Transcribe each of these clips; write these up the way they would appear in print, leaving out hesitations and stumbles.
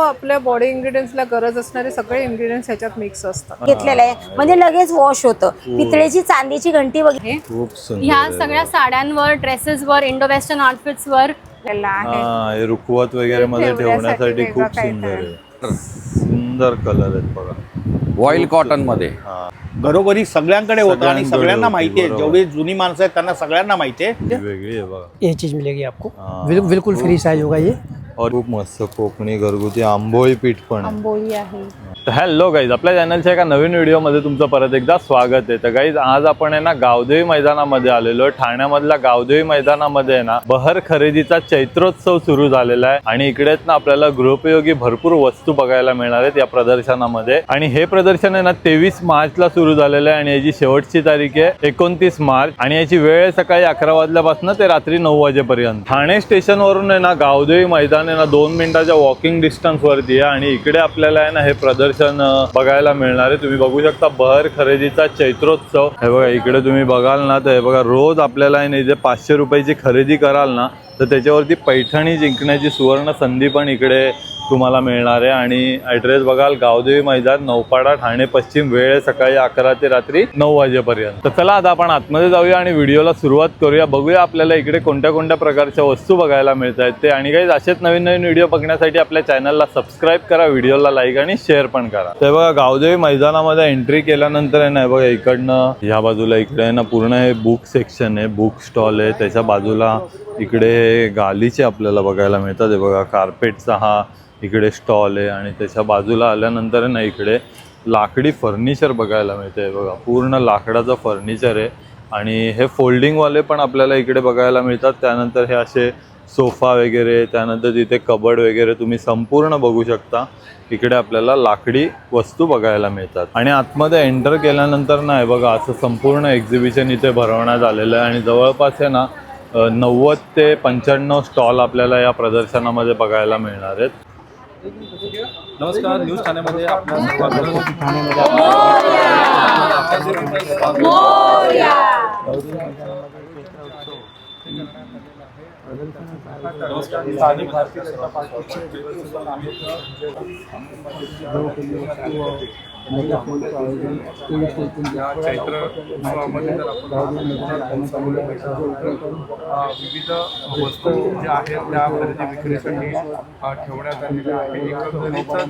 आपल्या बॉडी इन्ग्रेडियंट्सला गरज असणारे सगळे इन्ग्रेडियंट्स ह्याच्यात मिक्स असतात. घेतलेलं आहे म्हणजे लगेच वॉश होतं. पितळेची चांदीची घंटी वगैरे खूप सुंदर ह्या आहे. सगळ्या साड्यांवर, ड्रेसेसवर, इंडो वेस्टर्न आउटफिट्सवर हे रुखवत वगैरे मध्ये ठेवण्यासाठी खूप सुंदर आहे. सुंदर कलर आहेत बघा. वॉइल कॉटन मध्ये घरोघरी सगळ्यांकडे होतं आणि सगळ्यांकडे सगळ्यांना होती, माहिती आहे. बरोबर. जेवढी जुनी माणसं आहेत त्यांना सगळ्यांना माहिती आहे. वेगळी आहे बघा. ये चीज़ मिलेगी आपको, हाँ। बिल्कुल फ्री साइज होगा ये। और खूप मस्त कोकणी घरगुती आंबोळी पीठ पण आहे. आंबोळी आहे. तर हॅलो गाईज, आपल्या चॅनलच्या एका नवीन व्हिडिओमध्ये तुमचं परत एकदा स्वागत आहे. तर गाईज आज आपण आहे ना गावदेवी मैदानामध्ये आलेलो. ठाण्यामधल्या गावदेवी मैदानामध्ये आहे ना बहर खरेदीचा चैत्रोत्सव सुरू झालेला आहे आणि इकडेच ना आपल्याला गृहोपयोगी भरपूर वस्तू बघायला मिळणार आहेत या प्रदर्शनामध्ये. आणि हे प्रदर्शन आहे ना 23 मार्चला सुरू झालेलं आहे आणि याची शेवटची तारीख आहे 29 मार्च आणि याची वेळ आहे सकाळी 11 वाजल्यापासून ते रात्री 9 वाजेपर्यंत. ठाणे स्टेशनवरून आहे ना गावदेवी मैदान आहे ना 2 मिनिटाच्या वॉकिंग डिस्टन्स वरती आहे आणि इकडे आपल्याला आहे ना हे प्रदर्शन बघायला मिळणार आहे. तुम्ही बघू शकता बहर खरेदीचा चैत्रोत्सव. हे बघा इकडे तुम्ही बघाल ना तर हे बघा रोज आपल्याला आहे ना जे 500 रुपयाची खरेदी कराल ना तर त्याच्यावरती पैठणी जिंकण्याची सुवर्ण संधी पण इकडे तुम्हाला मिळणार आहे. आणि ॲड्रेस बघाल गावदेवी मैदान, नौपाडा, ठाणे पश्चिम. वेळ आहे सकाळी 11 ते रात्री 9 वाजेपर्यंत. तर चला आता आपण आतमध्ये जाऊया आणि व्हिडिओला सुरुवात करूया. बघूया आपल्याला इकडे कोणत्या कोणत्या प्रकारच्या वस्तू बघायला मिळत आहेत ते. आणि काही असेच नवीन नवीन व्हिडिओ बघण्यासाठी आपल्या चॅनलला सबस्क्राईब करा, व्हिडिओला लाईक आणि शेअर पण करा. ते बघा गावदेवी मैदानामध्ये एंट्री केल्यानंतर आहे ना बघा इकडनं ह्या बाजूला इकडे आहे ना पूर्ण हे बुक सेक्शन आहे, बुक स्टॉल आहे. त्याच्या बाजूला इकडे गालीचे आपल्याला बघायला मिळतात. हे बघा कार्पेटचा हा इकडे स्टॉल आहे आणि त्याच्या बाजूला आल्यानंतर ना इकडे लाकडी फर्निचर बघायला मिळते. बघा पूर्ण लाकडाचं फर्निचर आहे आणि हे फोल्डिंगवाले पण आपल्याला इकडे बघायला मिळतात. त्यानंतर हे असे सोफा वगैरे, त्यानंतर तिथे कबड वगैरे तुम्ही संपूर्ण बघू शकता. इकडे आपल्याला लाकडी वस्तू बघायला मिळतात. आणि आतमध्ये एंटर केल्यानंतर ना हे बघा असं संपूर्ण एक्झिबिशन इथे भरवण्यात आलेलं आहे आणि जवळपास आहे ना 90 ते 95 स्टॉल आपल्याला या प्रदर्शनामध्ये बघायला मिळणार आहेत. नमस्कार, न्यूज ठाण्यामध्ये आपल्या स्थानिक भारतीय जनता पार्टीचे या चैत्र उत्सवामध्ये जर आपण विविध वस्तू ज्या आहेत त्या खरेदी विक्रीसाठी ठेवण्यात आलेल्या आहे. एकंदरीतच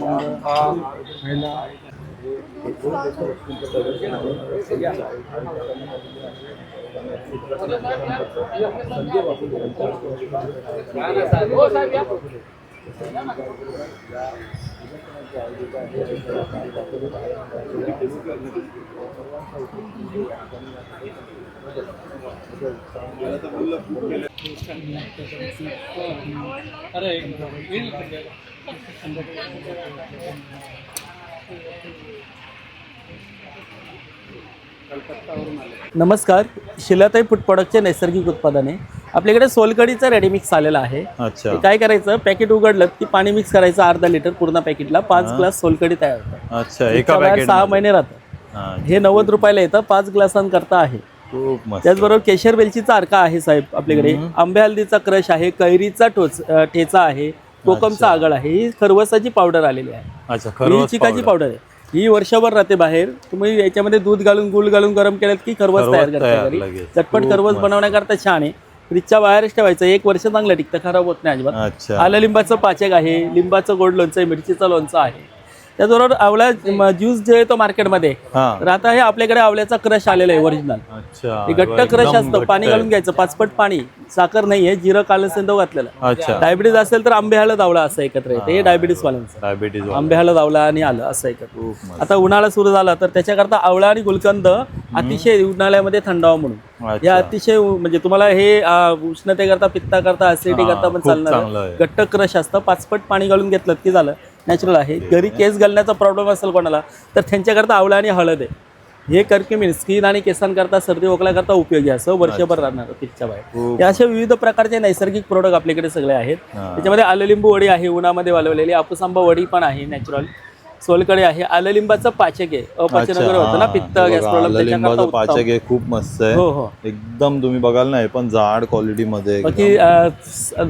नमस्कार, शिलाताई फूड प्रोडक्टचे नैसर्गिक उत्पादने. आपल्याकडे सोलकडीचं रेडीमिक्स आलेलं आहे. अच्छा, काय करायचं, पॅकेट उघडलं की पाणी मिक्स करायचं अर्धा लिटर पूर्ण पॅकेटला 5 ग्लास सोलकडी तयार होतं. अच्छा, एका पॅकेट 6 महिने राहतं. हे 90 रुपयाला येतं, 5 ग्लासांकरता आहे. खूप मस्त. त्याचबरोबर केशर वेलचीचा अर्का आहे साहेब आपल्याकडे. आंबे हळदीचा क्रश आहे, कैरीचा ठेचा आहे, कोकमचा आगळ आहे. ही खरवसाची पावडर आलेली आहे. अच्छा, ही खरवस चिकाची पावडर आहे. ही वर्षभर राहते बाहेर. तुम्ही याच्यामध्ये दूध घालून गुळ घालून गरम केलं की खरवस तयार करता घरी. चटपट खरवस बनवण्याकरता छान आहे. फ्रीजच्या बाहेरच ठेवायचं, 1 वर्ष चांगलं टिकतं, खराब होत नाही अजिबात. अच्छा, आलं लिंबाचं पाचक आहे, लिंबाचं गोड लोणचं आहे, मिरचीचं लोणचं आहे. त्याचबरोबर आवळा ज्यूस जे येतो मार्केटमध्ये, तर आता हे आपल्याकडे आवळ्याचा क्रश आलेला आहे ओरिजिनल. अच्छा, हे घट्ट क्रश असतं, पाणी घालून घ्यायचं, 5 पट पाणी, साखर नाहीये, जिरं कालं सेंदव घातलेलं. अच्छा, डायबिटीज असेल तर आंबे हळद आवळा असं एकत्र येतं. हे डायबिटीज वाल्यांचं डायबिटीज आंबे हळद आवळा आणि आलं असं एकत्र. आता उन्हाळा सुरू झाला तर त्याच्याकरता आवळा आणि गुलकंद अतिशय उन्हाळ्यामध्ये थंडावा म्हणून या अतिशय म्हणजे तुम्हाला हे उष्णतेकरता, पित्ताकरता, ऍसिडिटी करता पण चालणार. घट्ट क्रश असतं, 5 पट पाणी घालून घेतलं की झालं, नॅचरल आहे. घरी केस घालण्याचा प्रॉब्लेम असेल कोणाला तर त्यांच्याकरता आवळा आणि हळद आहे. हे कर्क्युमिन स्किन आणि केसांकरता, सर्दी खोकल्याकरता उपयोगी असं वर्षभर राहणार पिकच्या बाहेर. हे असे विविध प्रकारचे नैसर्गिक प्रोडक्ट आपल्याकडे सगळे आहेत. त्याच्यामध्ये आलं लिंबू वडी आहे उन्हामध्ये वाळवलेली, आपूस आंबा वडी पण आहे नॅचरल. सोलकढी आहे, आलं लिंबाचं पाचक आहे, अपचन वगैरे होतं ना, पित्त गॅस प्रॉब्लेम लिंबाचं त्याच्याकरता पाचक उत्तम. आहे, खूप मस्त आहे. हो हो. एकदम तुम्ही बघाल ना, हे पण जाड क्वालिटी मध्ये बाकी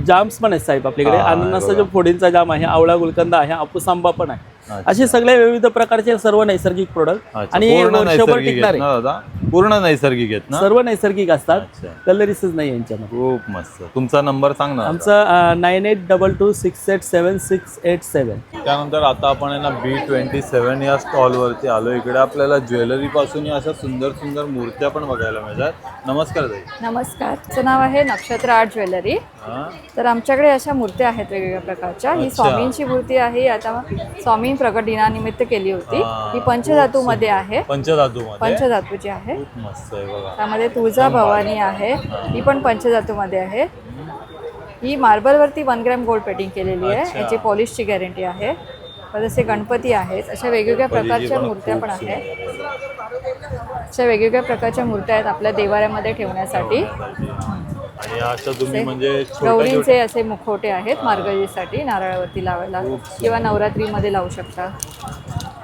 जाम्स पण आहेत साहेब आपल्याकडे. हा, अननसाचा बघा. जो फोडींचा जाम आहे, आवळा गुलकंद आहे, हापूस आंबा पण आहे. अच्छा. असे सगळे विविध प्रकारचे सर्व नैसर्गिक प्रोडक्ट अच्छा, आणि हे पूर्ण वर्षभर नैसर्गिक टिकणार आहेत आहे. ना दादा? पूर्ण नैसर्गिक आहेत ना? सर्व नैसर्गिक असतात, अच्छा. कलरीसच नाही यांच्यामध्ये. खूप मस्त. तुमचा नंबर सांग ना. आमचं 9822687687. त्यानंतर आता आपण आहे ना B27 या स्टॉलवरती आलो. इकडे आपल्याला ज्वेलरी पासून अशा सुंदर सुंदर मूर्त्या पण बघायला मिळतात. नमस्कार ताई. नमस्कार. तुझं नाव आहे नक्षत्र आर्ट ज्वेलरी. हा? तर आमच्याकडे अशा मूर्त्या आहेत वेगवेगळ्या प्रकारच्या. ही अच्छा. स्वामींची मूर्ती आहे, आता स्वामी प्रकट दिनानिमित्त केली होती. हा. ही पंचधातूमध्ये आहे, पंचधातूमध्ये पंचधातूची आहे. खूप मस्त आहे बघा. त्यामध्ये तुळजा भवानी आहे, ही पण पंचधातूमध्ये आहे. ही मार्बलवरती 1 ग्रॅम गोल्ड पेंटिंग केलेली आहे, अच्छा. याची पॉलिशची गॅरंटी आहे. तर जसे गणपती आहेत, अशा वेगवेगळ्या प्रकारच्या मूर्त्या पण आहेत. अशा वेगवेगळ्या प्रकारच्या मूर्त्या आहेत आपल्या देवाऱ्यामध्ये ठेवण्यासाठी. आणि अशा तुम्ही म्हणजे गौरींचे असे मुखवटे आहेत मार्गशीर्षासाठी नारळावरती लावायला किंवा नवरात्रीमध्ये लावू शकता.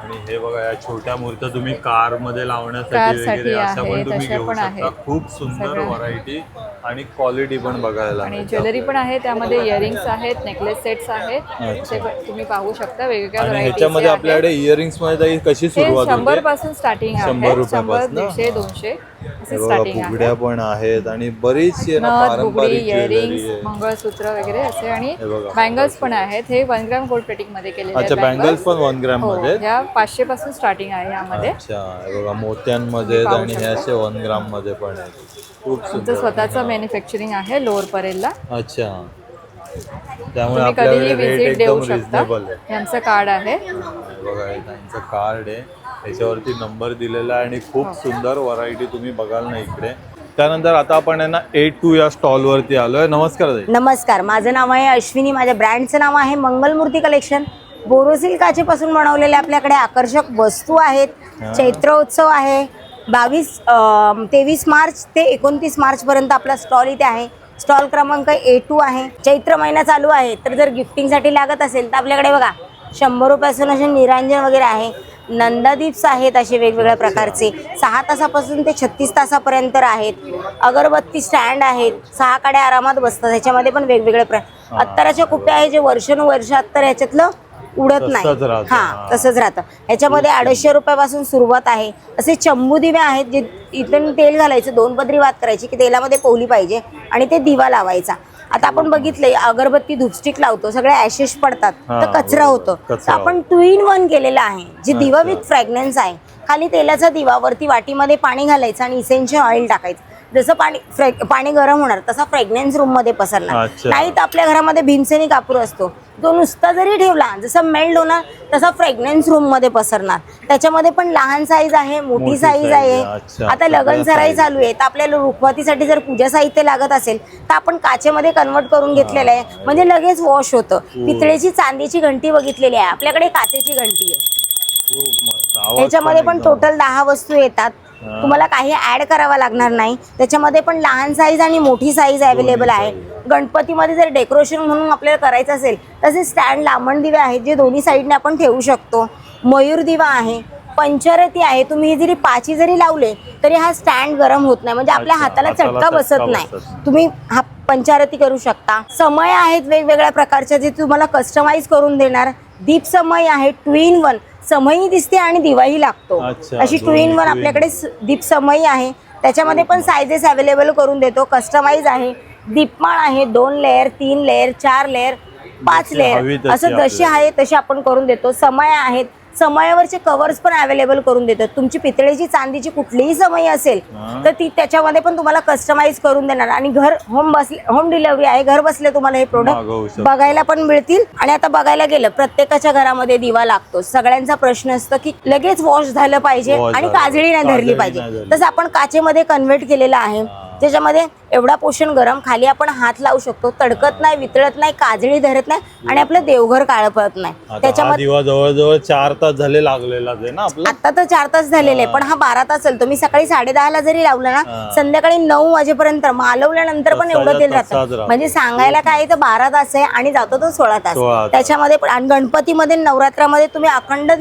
आणि हे बघा, या छोट्या मूर्त्या तुम्ही कार मध्ये लावण्यासाठी कारसाठी वगैरे अशा पण आहेत, तुम्ही अशा घेऊ पण शकता. आहेत. खूप सुंदर सगळ्या. व्हरायटी आणि क्वालिटी पण बघायला आणि मिळते ज्वेलरी पण आपल्याला. आहे, त्यामध्ये इयरिंग्स आहेत, नेकलेस सेट्स आहेत. अच्छा. ते पण तुम्ही पाहू शकता वेगवेगळ्या आणि व्हरायटीचे ह्याच्यामध्ये आहेत. आपल्याकडे इयरिंग्स मध्ये ताई कशी हे सुरुवात 100 होते? पासून स्टार्टिंग 100 आहे. 100, रुपयापासून? 150, 200 असे हे बघा, स्टार्टिंग आहे. फुगड्या पण आहेत आणि बरीचशी आहे ना नथ, बुगडी, पारंपरिक ज्वेलरी इयरिंग्स, आहे. मंगळसूत्र वगैरे असे. आणि हे बघा. बँगल्स पण आहेत. हे 1 ग्रॅम गोल्ड प्लेटिंग मध्ये केलेले अच्छा, बँगल्स पण 1 ग्रॅम मध्ये आहेत? ह्या 500 पासून स्टार्टिंग आहे यामध्ये. अच्छा, हे बघा मोत्यांमध्ये आहेत पाहू आणि हे शकता. असे 1 ग्राम मध्ये पण आहेत. खूप आमचं सुंदर. स्वतःचं मॅन्युफॅक्चरिंग आहे लोअर परेलला. अच्छा, त्यामुळे तुम्ही कधीही आपल्याकडे रेट व्हिजिट देऊ एकदम शकता. रिझनेबल आहे. हे आमचं कार्ड आहे. हे बघा, हे त्यांचं कार्ड आहे, त्याच्यावरती नंबर दिलेला आहे आणि खूप सुंदर व्हरायटी तुम्ही बघाल ना इकडे. त्यानंतर आता आपण आहे ना A2 या स्टॉलवरती आलोय. नमस्कार ताई. नमस्कार, माझं नाव आहे अश्विनी. माझ्या ब्रँडचं नाव आहे मंगलमूर्ती कलेक्शन. बोरोसिल काचेपासून बनवलेल्या आपल्याकडे आकर्षक वस्तू आहेत. चैत्रोत्सव आहे. 23 मार्च ते 29 मार्चपर्यंत आपला स्टॉल इथे आहे. स्टॉल क्रमांक A2 आहे. चैत्र महिना चालू आहे, तर जर गिफ्टिंगसाठी लागत असेल तर आपल्याकडे बघा 100 रुपयापासून असे निरांजन वगैरे आहे. नंदादीप्स आहेत असे वेगवेगळ्या प्रकारचे. 6 तासापासून ते 36 तासापर्यंत आहेत. अगरबत्ती स्टँड आहेत, 6 काड्या आरामात बसतात. ह्याच्यामध्ये पण वेगवेगळे अत्तराच्या कुप्या आहे, जे वर्षानुवर्ष अत्तर ह्याच्यातलं उडत नाही. तसंच राहतं. हा, तसंच राहतं. ह्याच्यामध्ये 250 रुपयापासून सुरुवात आहे. असे चंबू दिवे आहेत, जे इथून तेल घालायचं, 2 पदरी वात करायची की तेलामध्ये पोहली पाहिजे आणि ते दिवा लावायचा. आता आपण बघितलंय अगरबत्ती धूपस्टिक लावतो, सगळे ॲशेस पडतात, तर कचरा होतो. तर आपण 2 in 1 केलेला आहे, जे दिवा विथ फ्रॅग्रन्स आहे. खाली तेलाचा दिवा, वरती वाटीमध्ये पाणी घालायचं आणि इसेन्शियल ऑइल टाकायचं. जसं पाणी गरम होणार तसा फ्रेग्रन्स रूम मध्ये पसरणार. अच्छा. नाही तर आपल्या घरामध्ये भीमसेनी कापूर असतो, तो नुसता जरी ठेवला जसं मेल्ट होणार तसा फ्रेग्रन्स रूम मध्ये पसरणार. त्याच्यामध्ये पण लहान साईज आहे, मोठी साईज आहे. अच्छा, आता सगळ्या लगन सराई size. चालू आहे, तर आपल्याला रुखवतीसाठी जर पूजा साहित्य लागत असेल तर आपण काचेमध्ये कन्वर्ट करून घेतलेलं आहे, म्हणजे लगेच वॉश होतं. पितळेची चांदीची घंटी बघितलेली आहे, आपल्याकडे काचेची घंटी आहे. खूप मस्त. आवाज त्याच्यामध्ये पण एकदम- टोटल 10 वस्तू येतात. तुम्हाला काही ऍड करावा लागणार नाही. त्याच्यामध्ये पण लहान साईज आणि मोठी साईज अवेलेबल आहे. गणपतीमध्ये जर डेकोरेशन म्हणून आपल्याला करायचं असेल तसे स्टँड लांबण दिवे आहेत, जे दोन्ही साईडने आपण ठेवू शकतो. मयूर दिवा आहे, पंचरती आहे. तुम्ही हे जरी पाची जरी लावले तरी हा स्टँड गरम होत नाही, म्हणजे आपल्या अच्छा, हाताला हाताला चटका बसत चटका नाही. बसत. तुम्ही हा पंचारती करू शकता. समय आहेत वेगवेगळ्या प्रकारच्या, जे तुम्हाला कस्टमाइज करून देणार. दीप समय आहे, 2 in 1. समयही दिसते आणि दिवाही लागतो. अच्छा, अशी 2 in 1 आपल्याकडे दीप समयी आहे. त्याच्यामध्ये पण सायझेस अवेलेबल करून देतो. कस्टमाइज आहे. दीपमाळ आहे, 2 लेअर, 3 लेअर, 4 लेअर, 5 जशी हवी लेअर, तशी असं जशी आपल्याला. आहे तशी आपण करून देतो. समय आहेत, समयावरचे कव्हर्स पण अवेलेबल करून देतात. तुमची पितळेची चांदीची कुठलीही समय असेल तर ती त्याच्यामध्ये पण तुम्हाला कस्टमाइज करून देणार. आणि होम डिलिव्हरी आहे, घर बसले तुम्हाला हे मागवू प्रोडक्ट शकतो. बघायला पण मिळतील. आणि आता बघायला गेलं प्रत्येकाच्या घरामध्ये दिवा लागतो. सगळ्यांचा प्रश्न असतो की लगेच वॉश झालं पाहिजे Wash आणि झालं. काजळी नाही धरली काजळी पाहिजे. नाही धरली. तसं आपण काचेमध्ये कन्व्हर्ट केलेलं आहे, त्याच्यामध्ये एवढा पोषण गरम, खाली आपण हात लावू शकतो, तडकत नाही, वितळत नाही, काजळी धरत नाही आणि आपलं देवघर काळं पडत नाही. आता हा त्याच्यामध्ये दिवा जवळजवळ 4 तास झाले लागलेलाच आहे ना आपला. आता तर 4 तास झालेले आहे, पण हा 12 तास चालतो. मी सकाळी 10:30 जरी लावला ना, संध्याकाळी 9 वाजेपर्यंत मालवल्यानंतर पण तसाच्या एवढं तेल तसाच राहतं. राहतो. म्हणजे सांगायला काय तर 12 तास आहे आणि जातो तो 16 तास. 16 तास. त्याच्यामध्ये पण आणि गणपतीमध्ये नवरात्रामध्ये तुम्ही अखंड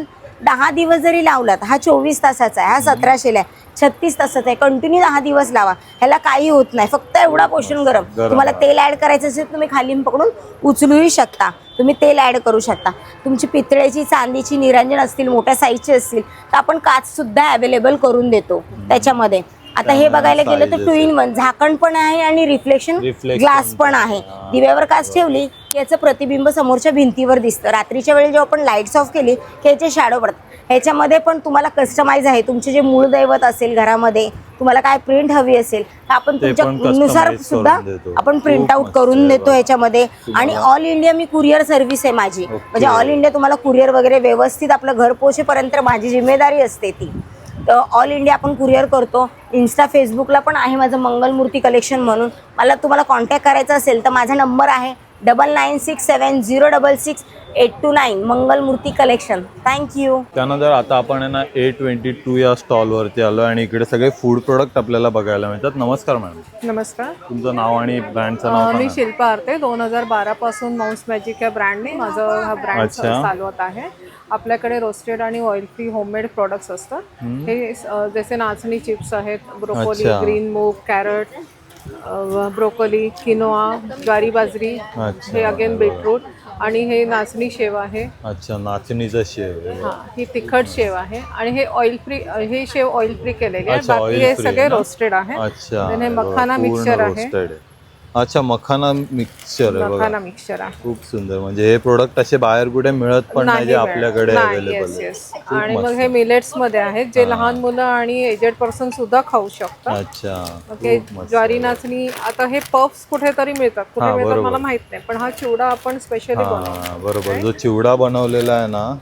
10 दिवस जरी लावलात, हा 24 तासाचा आहे, हा 1700ला आहे, 36 तासाचा आहे, कंटिन्यू 10 दिवस लावा, ह्याला काही होत नाही. फक्त एवढा पोषण गरम. तुम्हाला तेल ऍड करायचं असेल तुम्ही खाली पकडून उचलूही शकता, तुम्ही तेल ऍड करू शकता. तुमची पितळेची, चांदीची निरंजन असतील, मोठ्या साईजचे असतील तर आपण काच सुद्धा अवेलेबल करून देतो त्याच्यामध्ये. आता हे बघायला गेलं तर 2 in 1 झाकण पण आहे आणि रिफ्लेक्शन ग्लास पण आहे. दिव्यावर काच ठेवली की याचं प्रतिबिंब समोरच्या भिंतीवर दिसतं. रात्रीच्या वेळी जेव्हा आपण लाईट्स ऑफ केली की याचे शॅडो पडतात. ह्याच्यामध्ये पण तुम्हाला कस्टमाइज आहे. तुमचे जे मूळ दैवत असेल घरामध्ये, तुम्हाला काय प्रिंट हवी असेल तर आपण तुमच्या नुसार सुद्धा आपण प्रिंट आउट करून देतो ह्याच्यामध्ये. आणि ऑल इंडिया मी कुरिअर सर्व्हिस आहे माझी, म्हणजे ऑल इंडिया तुम्हाला कुरिअर वगैरे व्यवस्थित आपलं घर पोहोचेपर्यंत माझी जिम्मेदारी असते ती. तर ऑल इंडिया आपण कुरिअर करतो. इन्स्टा फेसबुकला पण आहे माझं मंगलमूर्ती कलेक्शन म्हणून. मला तुम्हाला कॉन्टॅक्ट करायचा असेल तर माझा नंबर आहे 9967066829 मंगलमूर्ती कलेक्शन. थँक्यू. त्यानंतर आता आपण आहे ना A22 या स्टॉलवरती आलो आणि इकडे सगळे फूड प्रोडक्ट आपल्याला बघायला मिळतात. नमस्कार मॅडम. नमस्कार. तुमचं नाव आणि ब्रँडचं नाव मी शिल्पा आरते. 2012 पासून माऊस मॅजिक या ब्रँडने माझं हा ब्रँड चालवत आहे. आपल्याकडे रोस्टेड आणि ऑइल फ्री होममेड प्रोडक्ट्स असतात. हे जसे नाचणी चिप्स आहेत, ब्रोकोली, ग्रीन मूग, कॅरट, ब्रोकोली, किनोआ, ज्वारी बाजरी, हे अगेन बीटरूट, आणि हे नाचणी शेव आहे. अच्छा, नाचणीचं शेव. हा, ही तिखट शेव आहे आणि हे ऑइल फ्री, हे शेव ऑइल फ्री केलेले आहे. बाकी हे सगळे रोस्टेड आहे. अच्छा, हे मखाना मिक्सचर आहे. अच्छा, मखाना मिक्सचर आहे. मखाना मिक्सचर आहे. खूप सुंदर. म्हणजे हे प्रोडक्ट असे बाहेर कुठे मिळत पण नाही, जे आपल्याकडे अवेलेबल आहे. आणि मग हे मिलेट्स मध्ये आहेत, जे लहान मुलं आणि एजेड पर्सन सुद्धा खाऊ शकतात. अच्छा, ज्वारी नाचणी. आता हे पफ्स कुठेतरी मिळतात, कुठे मिळतात मला माहित नाही, पण हा चिवडा आपण स्पेशली बनवतो. बरोबर. जो चिवडा बनवलेला आहे ना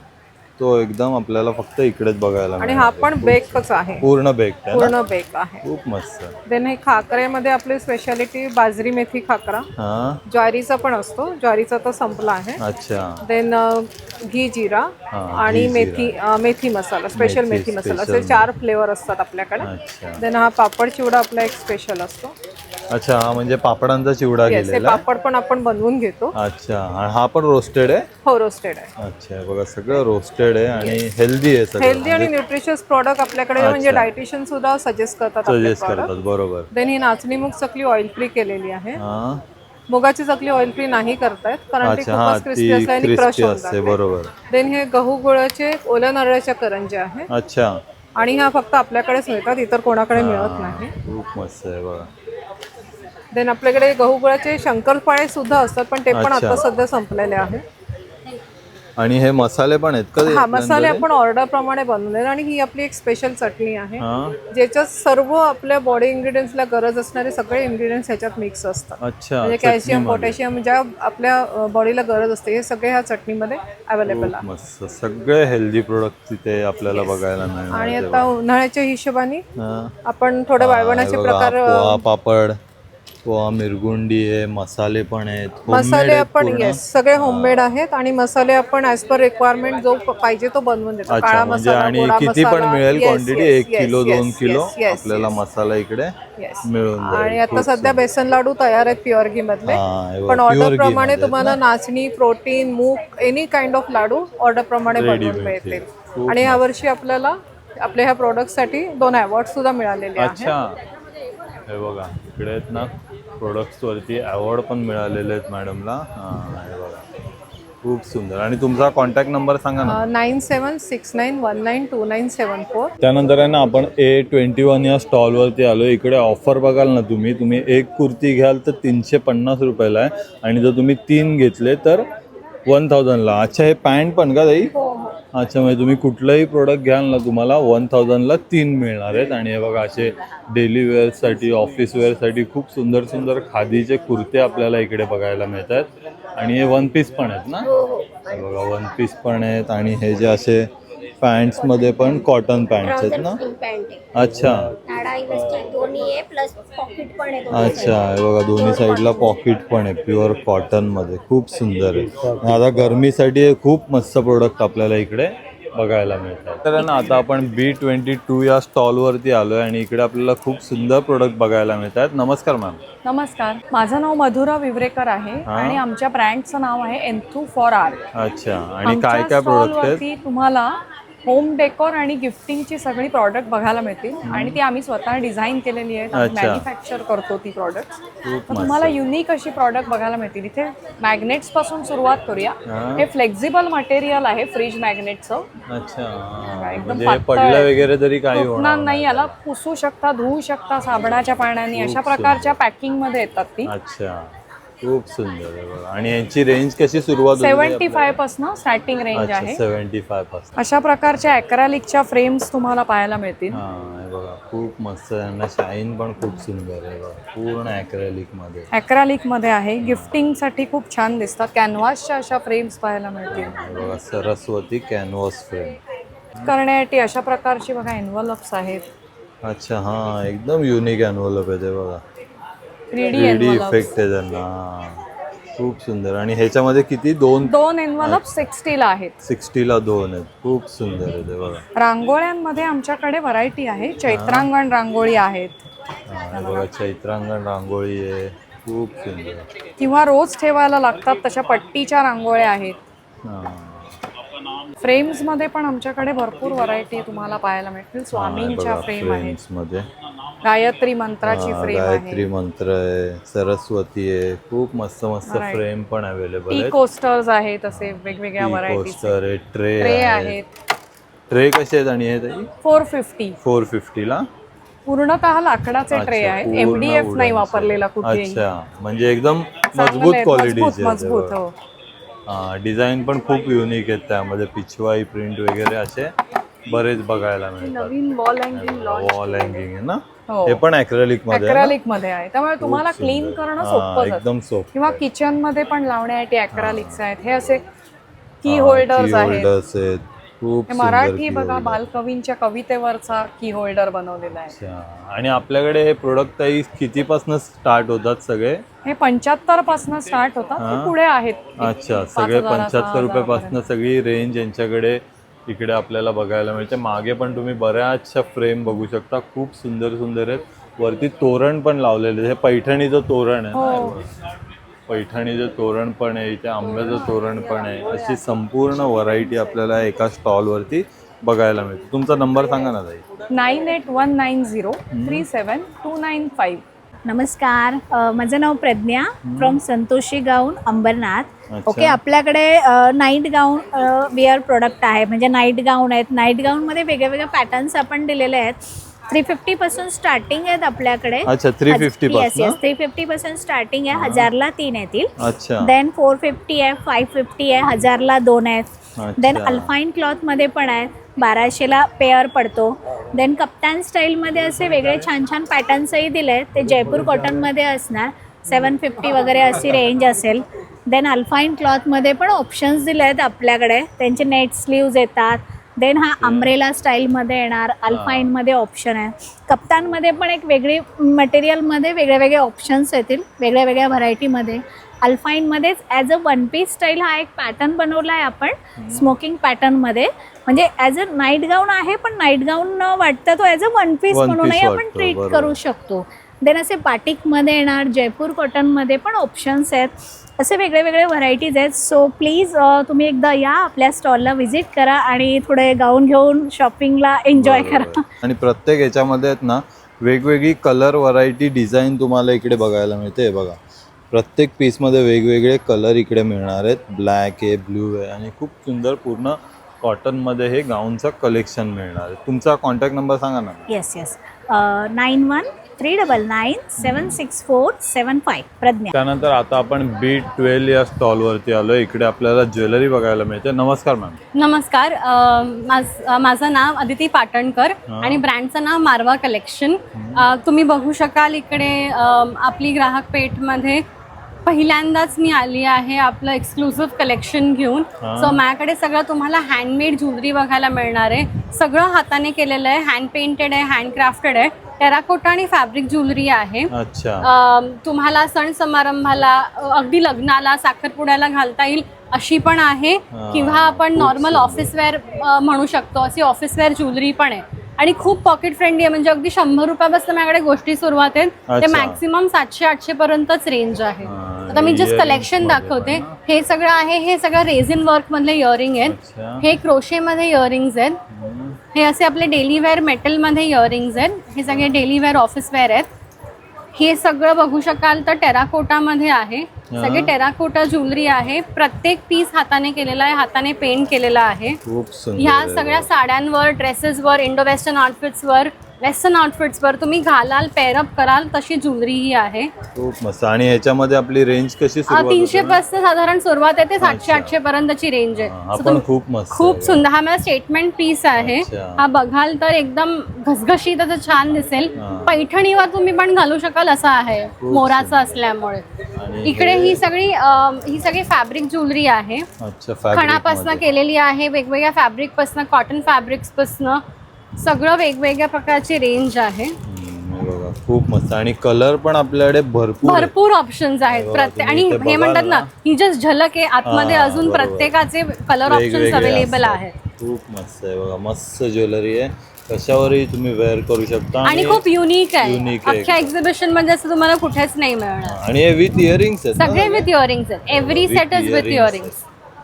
तो एकदम आपल्याला फक्त इकडेच बघायला आणि हा पण बेकच आहे, पूर्ण बेक आहे. पूर्ण बेक आहे. खूप मस्त. देन हे खाकऱ्यामध्ये आपली स्पेशालिटी बाजरी मेथी खाकरा. ज्वारीचा पण असतो, ज्वारीचा तर संपला आहे. अच्छा. देन घी जिरा आणि मेथी मसाला, स्पेशल मेथी मसाला, असे 4 फ्लेवर असतात आपल्याकडे. देन हा पापड चिवडा आपला एक स्पेशल असतो. अच्छा, म्हणजे पापडांचा चिवडा केलेला. पापड पण आपण बनवून घेतो. अच्छा, हा पण रोस्टेड आहे. हो, रोस्टेड आहे. अच्छा, बघा सगळं रोस्टेड आहे आणि हेल्दी आहे सगळं. हेल्दी आणि न्यूट्रिशियस प्रोडक्ट आपल्याकडे, म्हणजे डायटिशियन सुद्धा सजेस्ट करतात. बरोबर. देन ही नाचणी मूग चकली ऑइल फ्री केलेली आहे. मुगाची चकली ऑइल फ्री नाही करतायत कारण ती खूपच क्रिस्पी असते आणि क्रश होते. बरोबर. देन हे गहू गुळाचे ओल्या नारळाच्या करंज्या आहे. अच्छा. आणि ह्या फक्त आपल्याकडेच मिळतात, इतर कोणाकडे मिळत नाही. खूप मस्त आहे बघा. देन आपल्याकडे गहू गुळाचे शंकरपाळे सुद्धा असतात, पण ते पण आता सध्या संपलेले आहे. आणि हे मसाले पण आहेत का? हा, मसाले आपण ऑर्डर प्रमाणे बनवले. आणि ही आपली एक स्पेशल चटणी आहे, ज्याच्यात सर्व आपल्या बॉडी इन्ग्रेडियंट्सला गरज असणारे सगळे इन्ग्रेडियंट्स ह्याच्यात मिक्स असतात. म्हणजे कॅल्शियम, पोटॅशियम, ज्या आपल्या बॉडीला गरज असते, हे सगळे ह्या चटणीमध्ये अवेलेबल आहे. मस्त. सगळे हेल्दी प्रोडक्ट तिथे आपल्याला बघायला मिळणार. आणि आता उन्हाळ्याच्या हिशोबाने आपण थोडे वाळवण्याचे प्रकार, पापड, मिरगुंडी आहे, मसाले पण आहेत. मसाले आपण सगळे होममेड आहेत आणि मसाले आपण ॲज पर रिक्वायरमेंट जो पाहिजे तो बनवून देतो. काळा मसाला, आणि किती पण मिळेल क्वांटिटी, 1 किलो 2 किलो आपल्याला मसाला इकडे मिळून जाईल. आणि आता सध्या बेसन लाडू तयार आहेत प्युअर घी मधले, पण ऑर्डर प्रमाणे तुम्हाला नाचणी, प्रोटीन, मूग, any kind of laddu order प्रमाणे बनवून मिळतील. आणि यावर्षी आपल्याला आपल्या ह्या प्रोडक्टसाठी 2 अवॉर्ड सुद्धा मिळालेले आहेत. हे बघा इकडे आहेत ना प्रोडक्ट्स वरती अवॉर्ड पण मिळालेले आहेत मॅडमला. हे बघा खूप सुंदर. आणि तुमचा कॉन्टॅक्ट नंबर सांगा ना. 9769192974. त्यानंतर आहे ना आपण A21 या स्टॉलवरती आलो. इकडे ऑफर बघाल ना तुम्ही एक कुर्ती घ्याल तर 350 रुपयाला आहे आणि जर तुम्ही 3 घेतले तर 1000ला. अच्छा, हे पॅन्ट पण का ताई? अच्छा, म्हणजे तुम्ही कुठलंही प्रोडक्ट घ्याल ना तुम्हाला 1000ला 3 मिळणार आहेत. आणि हे बघा असे डेली वेअरसाठी, ऑफिस वेअरसाठी खूप सुंदर सुंदर खादीचे कुर्ते आपल्याला इकडे बघायला मिळत आहेत. आणि हे 1 पीस पण आहेत ना. हे बघा 1 पीस पण आहेत. आणि हे जे असे पॅन्ट्समध्ये पण कॉटन पॅन्ट्स आहेत ना. अच्छा. अच्छा, हे बघा दोन्ही साईडला पॉकेट पण आहे, प्युअर कॉटनमध्ये. खूप सुंदर आहे. आता गरमीसाठी हे खूप मस्त प्रोडक्ट आपल्याला इकडे बघायला मिळतात. तर ना आता आपण B22 या स्टॉलवरती आलो आहे आणि इकडे आपल्याला खूप सुंदर प्रोडक्ट बघायला मिळतात. नमस्कार मॅम. नमस्कार, माझं नाव मधुरा विवरेकर आहे आणि आमच्या ब्रँडचं नाव आहे एन्थू फॉर आर्ट. अच्छा, आणि काय काय प्रोडक्ट आहेत? तुम्हाला होम डेकोर आणि गिफ्टिंगची सगळी प्रॉडक्ट बघायला मिळतील आणि ती आम्ही स्वतः डिझाईन केलेली आहेत, अच्छा. मॅन्युफॅक्चर करतो ती प्रॉडक्ट. खूप तर तुम्हाला युनिक अशी प्रॉडक्ट बघायला मिळतील. इथे मॅग्नेट्स पासून सुरुवात करूया. हा. हे फ्लेक्झिबल मटेरियल आहे फ्रीज मॅग्नेटचं. अच्छा, एकदम म्हणजे पातळ पडलं आहे. वगैरे तरी काही तुटणार होणार नाही, याला पुसू शकता, धुवू शकता साबणाच्या पाण्याने. अशा प्रकारच्या पॅकिंग मध्ये येतात ती. अच्छा, खूप सुंदर आहे बघा. आणि यांची रेंज कशी सुरुवात होते? 75 पासून स्टार्टिंग रेंज आहे. 75 पासून. अशा प्रकारच्या ॲक्रेलिकच्या फ्रेम्स तुम्हाला पाहायला मिळतील. हा, हे बघा खूप मस्त आहे. यांना शाईन पण खूप सुंदर आहे बघा, पूर्ण ॲक्रेलिक मध्ये. ॲक्रेलिक मध्ये आहे. गिफ्टिंग साठी खूप छान दिसतात. कॅनव्हासच्या अशा फ्रेम्स पाहायला मिळतील. हे बघा सरस्वती कॅनव्हास फ्रेम करण्यासाठी अशा प्रकारची बघा एन्व्हलप्स आहेत. अच्छा, हा एकदम युनिक एन्व्हलप आहे ते बघा. 3D 3D envelopes. इफेक्ट आहे त्यांना, खूप सुंदर. आणि ह्याच्यामध्ये किती दोन एन्व्हलप 60 ला आहेत. 60 ला 2 आहेत. खूप सुंदर आहे ते बघा. रांगोळ्यांमध्ये आमच्याकडे व्हरायटी आहे. चैत्रांगण रांगोळी आहेत हा, हे बघा चैत्रांगण रांगोळी आहे, खूप सुंदर. किंवा रोज ठेवायला लागतात तशा पट्टीच्या रांगोळ्या आहेत. हा. फ्रेम्स मध्ये पण आमच्याकडे भरपूर व्हरायटी तुम्हाला पाहायला मिळतील. स्वामींच्या फ्रेम आहेत, फ्रेम्स मध्ये गायत्री मंत्राची फ्रेम गायत्री आहे, मंत्र आहे, सरस्वती आहे. खूप मस्त मस्त Right. फ्रेम पण अवेलेबल टी आहेत. कोस्टर्स आहेत, असे वेगवेगळ्या व्हरायटीचे कोस्टर आहे, ट्रे ट्रे आहेत. ट्रे कसे आहेत आणि हे ताई? 450 450 ला. पूर्णतः लाकडाचे ट्रे अच्छा, आहेत. पूर्ण MDF नाही wooden वापरलेला चे. कुठेही. अच्छा, म्हणजे एकदम चांगले मजबूत आहेत, क्वालिटीचे मजबूत हो. डिझाईन पण खूप युनिक आहेत. त्यामध्ये पिछवाई प्रिंट वगैरे असे बरेच बघायला मिळतात. नवीन वॉल हँगिंग वॉल हँगिंग आहे ना, हो. हे पण ॲक्रेलिक मध्ये आहे ना? ॲक्रेलिक मध्ये आहे, त्यामुळे तुम्हाला खूप क्लीन सुंदर. करणं हा, सोपं एकदम सोपं किंवा आहे. किचन मध्ये पण लावण्यासाठी ॲक्रेलिक्स आहेत. हे असे की होल्डर्स आहेत. होल्डर्स आहेत, खूप हे सुंदर मराठी key बघा holder. बालकवींच्या कवितेवरचा की होल्डर बनवलेला आहे. अच्छा, आणि आपल्याकडे हे प्रोडक्ट ताई कितीपासून स्टार्ट होतात सगळे? हे 75 पासून स्टार्ट होतात, हा. ते पुढे आहेत. अच्छा, सगळे 75 रुपयापासून सगळी रेंज यांच्याकडे इकडे आपल्याला बघायला मिळते. मागे पण तुम्ही बऱ्याचशा फ्रेम बघू शकता, खूप सुंदर सुंदर आहेत. वरती तोरण पण लावलेले आहे. हे पैठणीचं तोरण आहे हो. ना, पैठणीचं तोरण पण आहे, इथे आंब्याचं तोरण पण आहे. अशी संपूर्ण व्हरायटी आपल्याला एका स्टॉलवरती बघायला मिळते. तुमचा नंबर सांगा ना ताई. 9819037295. नमस्कार, माझं नाव प्रज्ञा फ्रॉम संतोषी गाऊन अंबरनाथ. अच्छा. ओके, आपल्याकडे नाईट गाऊन वेअर प्रोडक्ट आहे, म्हणजे नाईट गाऊन आहेत. नाईट गाऊनमध्ये वेगवेगळे पॅटर्न्स आपण दिलेले आहेत. 350 पासून स्टार्टिंग आहेत आपल्याकडे. अच्छा, 350 येस पासून. येस, 350 पासून स्टार्टिंग आहे. 1000ला 3 येतील. अच्छा. देन 450 आहे, 550 आहे, 1000ला 2 आहेत. देन अच्छा. अल्फाईन क्लॉथमध्ये पण आहेत, 1200ला पेअर पडतो. देन कप्तान स्टाईलमध्ये असे वेगळे छान छान पॅटर्न्सही दिले आहेत. ते जयपूर कॉटनमध्ये असणार, 750 वगैरे अशी रेंज असेल. देन अल्फाईन क्लॉथमध्ये पण ऑप्शन्स दिले आहेत आपल्याकडे. त्यांचे नेट स्लीव्ज येतात. देन हा अम्ब्रेला स्टाईलमध्ये येणार. अल्फाईनमध्ये ऑप्शन आहे. कप्तानमध्ये पण एक वेगळी मटेरियलमध्ये वेगळे वेगळे ऑप्शन्स येतील, वेगळ्या वेगळ्या व्हरायटीमध्ये. अल्फाईनमध्येच as a one piece style हा एक पॅटर्न बनवला आहे आपण, स्मोकिंग पॅटर्नमध्ये. म्हणजे ॲज अ नाईट गाऊन आहे, पण नाईट गाऊन न वाटता तो ॲज अ वन पीस म्हणूनही आपण वाटतो, ट्रीट बरोबर. करू शकतो. देन असे बाटिकमध्ये येणार, जयपूर कॉटनमध्ये पण ऑप्शन्स आहेत. असे वेगळे वेगळे व्हरायटीज आहेत. सो प्लीज तुम्ही एकदा या, आपल्या स्टॉलला व्हिजिट करा आणि थोडे गाऊन घेऊन शॉपिंगला एन्जॉय करा. आणि प्रत्येक ह्याच्यामध्ये आहेत ना वेगवेगळी कलर व्हरायटी डिझाईन तुम्हाला इकडे बघायला मिळते. बघा, प्रत्येक पीसमध्ये वेगवेगळे कलर इकडे मिळणार आहेत. ब्लॅक आहे, ब्ल्यू आहे आणि खूप सुंदर पूर्ण कॉटनमध्ये हे गाऊनचं कलेक्शन मिळणार आहे. तुमचा कॉन्टॅक्ट नंबर सांगा ना. Yes yes, 9139976475. प्रज्ञा. त्यानंतर आता आपण B12 या स्टॉलवरती आलो. इकडे आपल्याला ज्वेलरी बघायला मिळते. नमस्कार मॅम. नमस्कार, माझं नाव अदिती पाटणकर आणि ब्रँडचं नाव मारवा कलेक्शन. तुम्ही बघू शकाल इकडे आपली ग्राहक पेठमध्ये पहिल्यांदाच मी आली आहे आपलं एक्सक्लुसिव्ह कलेक्शन घेऊन. सो माझ्याकडे सगळं तुम्हाला हँडमेड ज्वेलरी बघायला मिळणार आहे. सगळं हाताने केलेलं आहे, हँड पेंटेड आहे, हँडक्राफ्टेड आहे. टेराकोटा आणि फॅब्रिक ज्वेलरी आहे. अच्छा. तुम्हाला सण समारंभाला, अगदी लग्नाला, साखरपुड्याला घालता येईल अशी पण आहे, किंवा आपण नॉर्मल ऑफिसवेअर म्हणू शकतो अशी ऑफिसवेअर ज्वेलरी पण आहे. आणि खूप पॉकेट फ्रेंडली आहे, म्हणजे अगदी 100 रुपयापासून माझ्याकडे गोष्टी सुरुवात आहेत. ते मॅक्सिमम 700-800 पर्यंतच रेंज आहे. आता मी जस्ट earrings कलेक्शन मध्ये दाखवते. पण ना? हे सगळं आहे, हे सगळं रेझिन वर्क मधले इयरिंग आहेत. अच्छा. हे क्रोशे मध्ये इयरिंग्स आहेत. हे असे आपले डेली वेअर मेटल मध्ये इयरिंग्स आहेत. हे सगळे डेली वेअर ऑफिस वेअर आहेत. हे सगळं बघू शकाल तर टेराकोटा मध्ये आहे. सगळे टेराकोटा ज्वेलरी आहे. प्रत्येक पीस हाताने केलेला आहे, हाताने पेंट केलेला आहे. खूप सुंदर ह्या आहे. सगळ्या साड्यांवर, ड्रेसेसवर, इंडो वेस्टर्न आउटफिट्सवर, वेस्टर्न आउटफिट्सवर तुम्ही घालाल, पेअरअप कराल तशी ज्वेलरी ही आहे. खूप मस्त. आणि ह्याच्यामध्ये आपली रेंज कशी सुरुवात 300 होते? पासून साधारण सुरुवात आहे ते 700-800 पर्यंतची रेंज आहे. हा So पण खूप मस्त खूप आहे. सुंदर. हा माझा स्टेटमेंट पीस आहे. अच्छा. हा बघाल तर एकदम घसघशीत असं छान दिसेल. हा. पैठणीवर तुम्ही पण घालू शकाल असं आहे, खूप मोराचं असल्यामुळे. आणि इकडे हे- ही सगळी फॅब्रिक ज्वेलरी आहे. अच्छा, fabric खणापासून मध्ये. केलेली आहे, वेगवेगळ्या फॅब्रिक पासून, कॉटन फॅब्रिक्स पासून सगळं वेगवेगळ्या प्रकारची रेंज आहे. हे बघा खूप मस्त. आणि कलर पण आपल्याकडे भरपूर आहेत. भरपूर ऑप्शन्स आहेत बघा, प्रत्येक. तुम्ही आणि इथे हे म्हणतात बघाल ना, ना, ही जस्ट झलक आहे. आतमध्ये हा, अजून बरोबर. प्रत्येकाचे कलर ऑप्शन्स वेगवेगळे अवेलेबल असतात. आहेत. खूप मस्त आहे बघा, मस्त ज्वेलरी आहे. कशावरही तुम्ही वेअर करू शकता. आणि खूप युनिक आहे. युनिक आहे. अख्ख्या एक्झिबिशन मध्ये असं तुम्हाला कुठेच नाही मिळणार. आणि हे विथ इयरिंग्स आहेत ना? सगळे विथ इयरिंग्स आहेत. Every With set is with earrings earrings.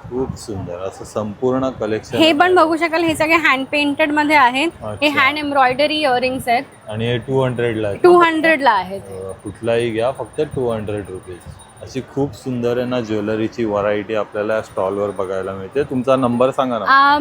खूप सुंदर असं संपूर्ण कलेक्शन. हे पण बघू शकाल, हे सगळे हँड पेंटेड मध्ये आहेत. हे अच्छा. हँड एम्ब्रॉयडरी इयरिंग्स आहेत. आणि हे 200 ला आहेत. 200 ला आहेत. कुठलाही घ्या, फक्त 200 रुपीज. अशी खूप सुंदर आहे ना ज्वेलरीची व्हरायटी आपल्याला स्टॉलवर बघायला मिळते. तुमचा नंबर सांगा ना.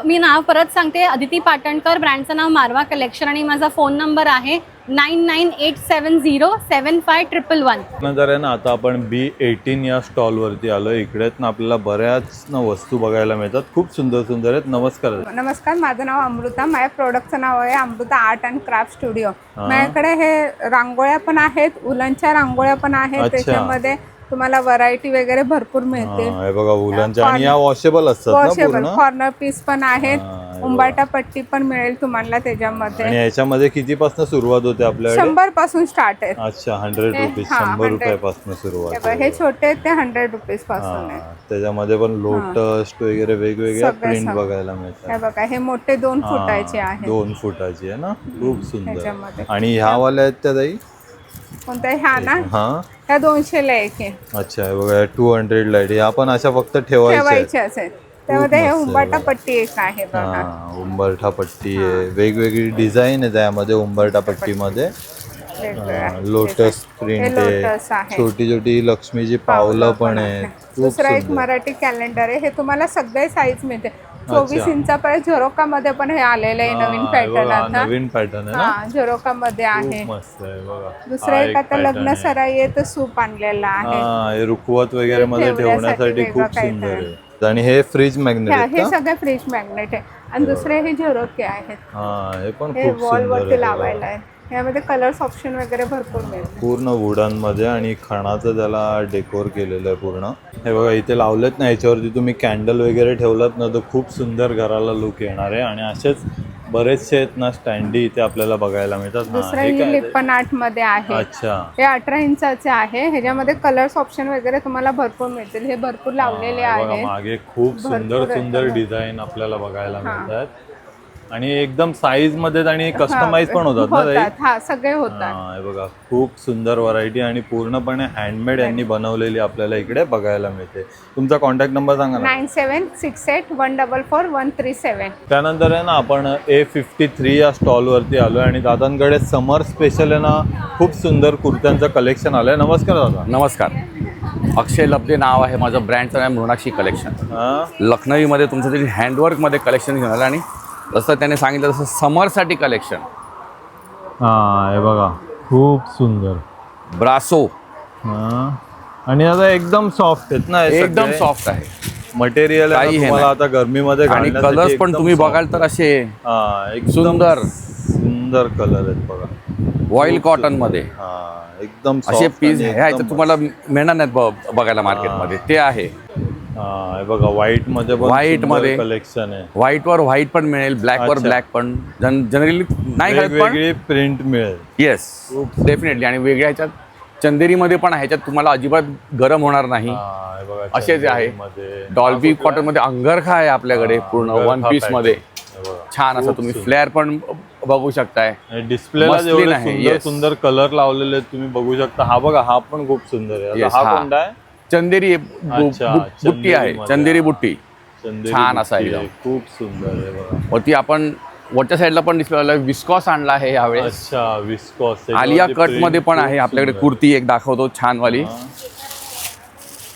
मी नाव परत सांगते, अदिती पाटणकर. ब्रँडचं नाव मारवा कलेक्शन. आणि माझा फोन नंबर आहे 9987075111. नंतर आहे ना, आता आपण B18 या स्टॉलवरती आलो. इकडेच ना आपल्याला बऱ्याच ना वस्तू बघायला मिळतात. खूप सुंदर सुंदर आहेत. नमस्कार. नमस्कार, माझं नाव अमृता. माझ्या प्रोडक्टचं नाव आहे Amruta art and craft studio. माझ्याकडे हे रांगोळ्या पण आहेत, उलनच्या रांगोळ्या पण आहेत. अच्छा. त्याच्यामध्ये तुम्हाला व्हरायटी वगैरे भरपूर मिळते. हे बघा उलनच्या. आणि या वॉशेबल असतात ना वॉशेबल पूर्ण. कॉर्नर पीस पण आहेत. हे उंबाटा पट्टी पण मिळेल तुम्हाला त्याच्यामध्ये. आणि याच्यामध्ये कितीपासून सुरुवात होते आपल्याकडे? 100 पासून स्टार्ट आहे. अच्छा, 100 रुपीज. 100 रुपयापासून सुरुवात. हे छोटे आहेत ते 100 रुपीज पासून आहे. त्याच्यामध्ये पण लोटस वगैरे वेगवेगळ्या प्रिंट बघायला मिळतात. हे बघा, हे मोठे 2 फुटाचे आहेत. 2 फुटाची आहे ना. खूप सुंदर. ह्याच्यामध्ये. आणि ह्या वाल्या आहेत त्या ताई? कोणत्या ह्या ना, हा, ह्या 200 ला एक आहे. अच्छा. हे बघा 200 लाईट. ह्या पण अशा फक्त ठेवायच्या आहेत. ठेवायचे असेल. त्यामध्ये हे मस्त आहे उंबाटा बघा. पट्टी एक आहे बघा. हा, उंबरठा पट्टी आहे. वेगवेगळी डिझाईन आहे त्यामध्ये उंबरठा पट्टीमध्ये. लोटस प्रिंट आहे. लोटस आहे. छोटी छोटी लक्ष्मीची पावलं पण आहेत. खूप दुसरा एक सुंदर. मराठी कॅलेंडर आहे. हे तुम्हाला सगळे साईज मिळते. 24 इंचापर्यंत झरोका मध्ये पण हे आलेलं आहे नवीन हे पॅटर्न. बघा, आता नवीन पॅटर्न आहे ना. हा, झरोका मध्ये आहे. खूप मस्त आहे बघा. दुसरं हा एक आता pattern लग्न आहे. सराई आहे तर सूप आणलेला आहे. हा, हे रुखवत वगैरे मध्ये ठेवण्यासाठी वेगळं खूप काहीतरी. सुंदर आहे. आणि हे फ्रीज मॅग्नेट आहेत हे का? सगळे फ्रीज मॅग्नेट आहे. आणि दुसरे हे झरोके आहेत. हा, हे पण हे खूप वॉल सुंदर वरती आहे लावायला बघा. आहे. यामध्ये कलर्स ऑप्शन वगैरे भरपूर मिळते. पूर्ण वुडन मध्ये आणि खणाचं त्याला डेकोर केलेलं आहे पूर्ण. हे बघा इथे लावलेत ना, याच्यावरती तुम्ही कॅन्डल वगैरे ठेवलात ना तर खूप सुंदर घराला लुक येणार आहे. आणि असेच बरेचसे आहेत ना स्टँडी इथे आपल्याला बघायला मिळतात. हा, दुसरं हे हे काय? लिप्पन आर्ट मध्ये आहे. अच्छा. हे 18 इंचाचे आहे. ह्याच्यामध्ये कलर्स ऑप्शन वगैरे तुम्हाला भरपूर मिळतील. हे भरपूर लावलेले हा, बघा आहेत. मागे खूप सुंदर भरपूर सुंदर आहेत. डिझाईन आपल्याला बघायला मिळतात. आणि एकदम साईज मध्ये आणि कस्टमाइज पण होतात ना ताई? होतात. हा, सगळे होतात. हा, हे बघा खूप सुंदर व्हरायटी आणि पूर्णपणे हँडमेड यांनी बनवलेली आपल्याला इकडे बघायला मिळते. तुमचा कॉन्टॅक्ट नंबर सांगा ना. 9768144137. त्यानंतर आहे ना आपण A53 या स्टॉलवरती आलो आणि दादांकडे समर स्पेशल आहे ना खूप सुंदर कुर्त्यांचं कलेक्शन आलंय. नमस्कार दादा. नमस्कार. अक्षय लब्धे नाव आहे माझं. ब्रँडचं नाव मृणाक्षी कलेक्शन. लखनवीमध्ये तुमचं तरी हँडवर्कमध्ये कलेक्शन घेऊन आलं. आणि जसं त्याने सांगितलं तसं समरसाठी कलेक्शन. हा, हे बघा खूप सुंदर ब्रासो. आणि आता एकदम सॉफ्ट आहेत ना. हे एकदम सगळे? सॉफ्ट आहे. मटेरियल आहे काही हे तुम्हाला नाही. आता गरमीमध्ये आणि घालण्यासाठी कलर्स पण एकदम तुम्ही soft. बघाल तर असे एकदम सुंदर सुंदर कलर आहेत बघा. ऑइल कॉटन मध्ये एकदम असे soft पीस आणि ह्याच्यात एकदम तुम्हाला मिळणार नाहीत बघायला मार्केटमध्ये. ते आहे हे बघा व्हाईट मध्ये पण व्हाईट सुंदर मध्ये कलेक्शन आहे. व्हाईटवर व्हाईट पण मिळेल, ब्लॅकवर अच्छा. ब्लॅक पण. जनरली नाही घालत पण वेगवेगळी प्रिंट मिळेल. Yes definitely. आणि वेगळ्या ह्याच्यात चंदेरीमध्ये पण आहे. ह्याच्यात तुम्हाला अजिबात गरम होणार नाही. असेच आहे. डॉल्बी कॉटन मध्ये अंगरखा आहे आपल्याकडे पूर्ण वन पीस मध्ये. छान असं तुम्ही फ्लेअर पण बघू शकताय. डिस्प्लेला मसलिन जेवढे आहे, सुंदर yes. सुंदर कलर लावलेले आहेत तुम्ही बघू शकता. हा बघा, हा पण खूप सुंदर आहे. Yes, आता हा हा. कोणता आहे? चंदेरी अच्छा, बुट्टी आहे, चंदेरीमध्ये. चंदेरी बुट्टी. चंदेरी छान असा बुट्टी एकदम. आहे, खूप सुंदर आहे बघा. वरती आपण वरच्या साईडला पण डिस्प्ले लावला, विस्कॉस आणला आहे यावेळेस. अच्छा, विस्कॉस. आलिया कट मध्ये पण आहे आपल्याकडे. कुर्ती एक दाखवतो छान वाली.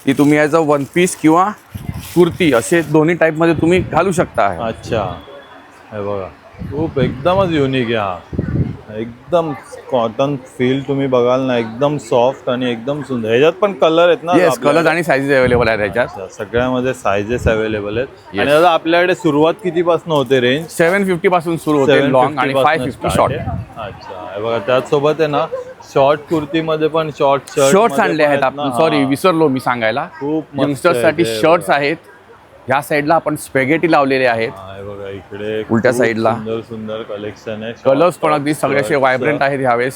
ती तुम्ही याचा वन पीस किंवा कुर्ती असे दोन्ही टाइप मध्ये तुम्ही घालू शकता. अच्छा, हे बघा, खूप एकदमच युनिक आहे हा. एकदम कॉटन फील तुम्ही बघाल ना, एकदम सॉफ्ट आणि एकदम सुंदर. ह्याच्यात पण कलर आहेत ना? येस, कलर आणि साईजेस अवेलेबल आहेत त्याच्यात. अच्छा, सगळ्यामध्ये सायझेस अवेलेबल आहेत. आणि दादा आपल्याकडे सुरुवात कितीपासून होते रेंज? 750 पासून सुरू होते लॉंग आणि 550 शॉर्ट. अच्छा, हे बघा, त्याचसोबत आहे ना शॉर्ट कुर्तीमध्ये पण शर्ट्स आणले आहेत आपण. सॉरी, विसरलो मी सांगायला. खूप यंगस्टर्स साठी शर्ट्स आहेत. ह्या साईडला आपण स्पेगेटी लावलेले आहेत. बघा, इकडे उलट्या साईडला सुंदर सुंदर कलेक्शन आहे. कलर्स पण अगदी सगळे असे व्हायब्रंट आहेत ह्यावेळेस.